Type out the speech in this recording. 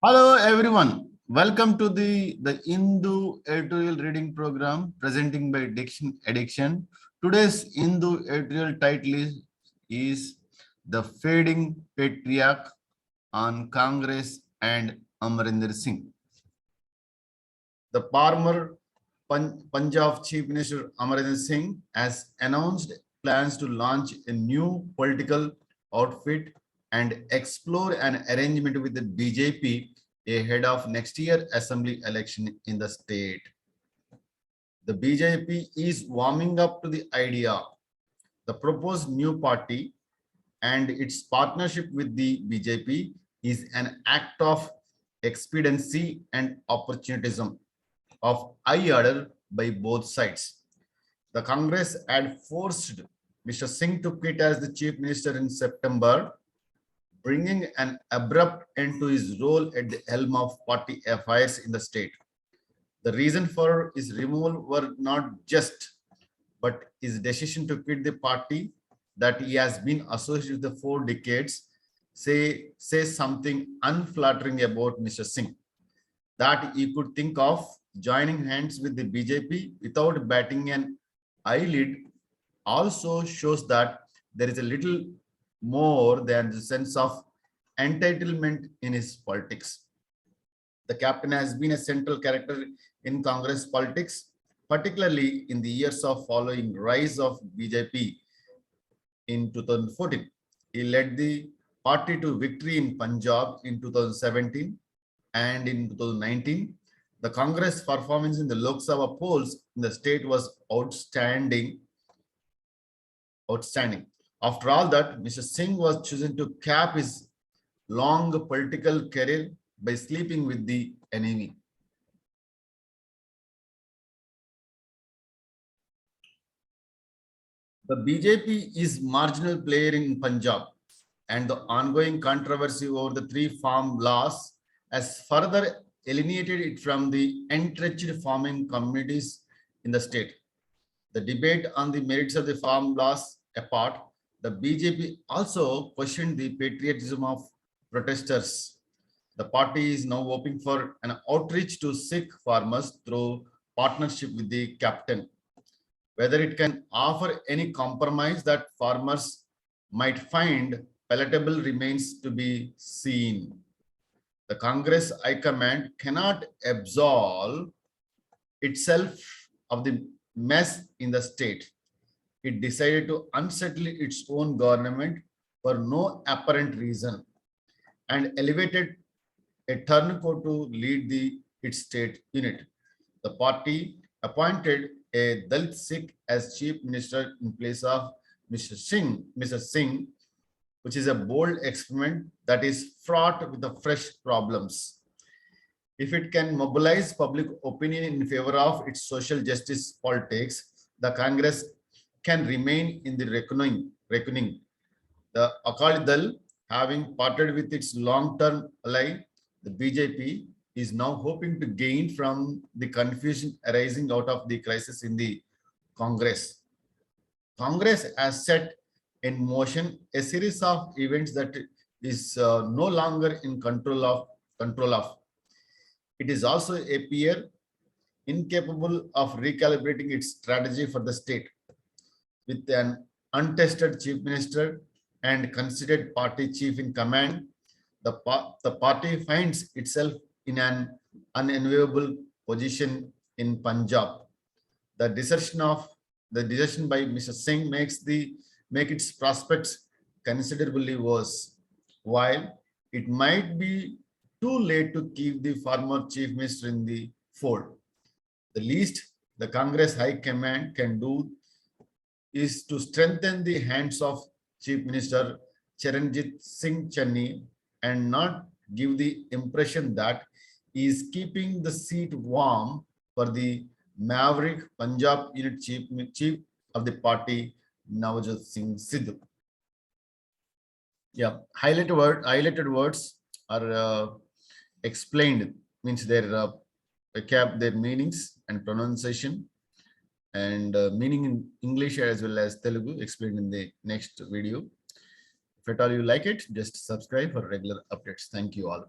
Hello everyone. Welcome to the Hindu editorial reading program presenting by Diction Addiction. Today's Hindu editorial title is The Fading Patriarch on Congress and Amarinder Singh. The former Punjab Chief Minister Amarinder Singh has announced plans to launch a new political outfit and explore an arrangement with the BJP ahead of next year assembly election in the state. The BJP is warming up to the idea. The proposed new party and its partnership with the BJP is an act of expediency and opportunism of high order by both sides. The Congress had forced Mr. Singh to quit as the chief minister in September, bringing an abrupt end to his role at the helm of party affairs in the state. The reason for his removal were not just, but his decision to quit the party that he has been associated with for decades says something unflattering about Mr. Singh, that he could think of joining hands with the BJP without batting an eyelid also shows that there is a little more than the sense of entitlement in his politics. The captain has been a central character in Congress politics, particularly in the years of following rise of BJP in 2014. He led the party to victory in Punjab in 2017 and in 2019. The Congress performance in the Lok Sabha polls in the state was outstanding. After all that, Mr. Singh was chosen to cap his long political career by sleeping with the enemy. The BJP is marginal player in Punjab, and the ongoing controversy over the three farm laws has further alienated it from the entrenched farming communities in the state. The debate on the merits of the farm laws apart, the BJP also questioned the patriotism of protesters. The party is now hoping for an outreach to Sikh farmers through partnership with the captain. Whether it can offer any compromise that farmers might find palatable remains to be seen. The Congress High Command cannot absolve itself of the mess in the state. It decided to unsettle its own government for no apparent reason and elevated a turncoat to lead its state unit. The party appointed a Dalit Sikh as chief minister in place of Mr. Singh, which is a bold experiment that is fraught with the fresh problems. If it can mobilize public opinion in favor of its social justice politics, the Congress can remain in the reckoning. The Akali Dal, having parted with its long-term ally, the BJP, is now hoping to gain from the confusion arising out of the crisis in the Congress. Congress has set in motion a series of events that is no longer in control of. It is also appear incapable of recalibrating its strategy for the state. With an untested chief minister and considered party chief in command, the party finds itself in an unenviable position in Punjab. The decision by Mr. Singh make its prospects considerably worse. While it might be too late to keep the former chief minister in the fold, the least the Congress High Command can do is to strengthen the hands of Chief Minister Charanjit Singh Channi and not give the impression that he is keeping the seat warm for the maverick Punjab unit chief of the party, Navjot Singh Sidhu. Yeah, highlighted words are explained, means their meanings and pronunciation and meaning in English as well as Telugu explained in the next video. If at all you like it, just subscribe for regular updates. Thank you all.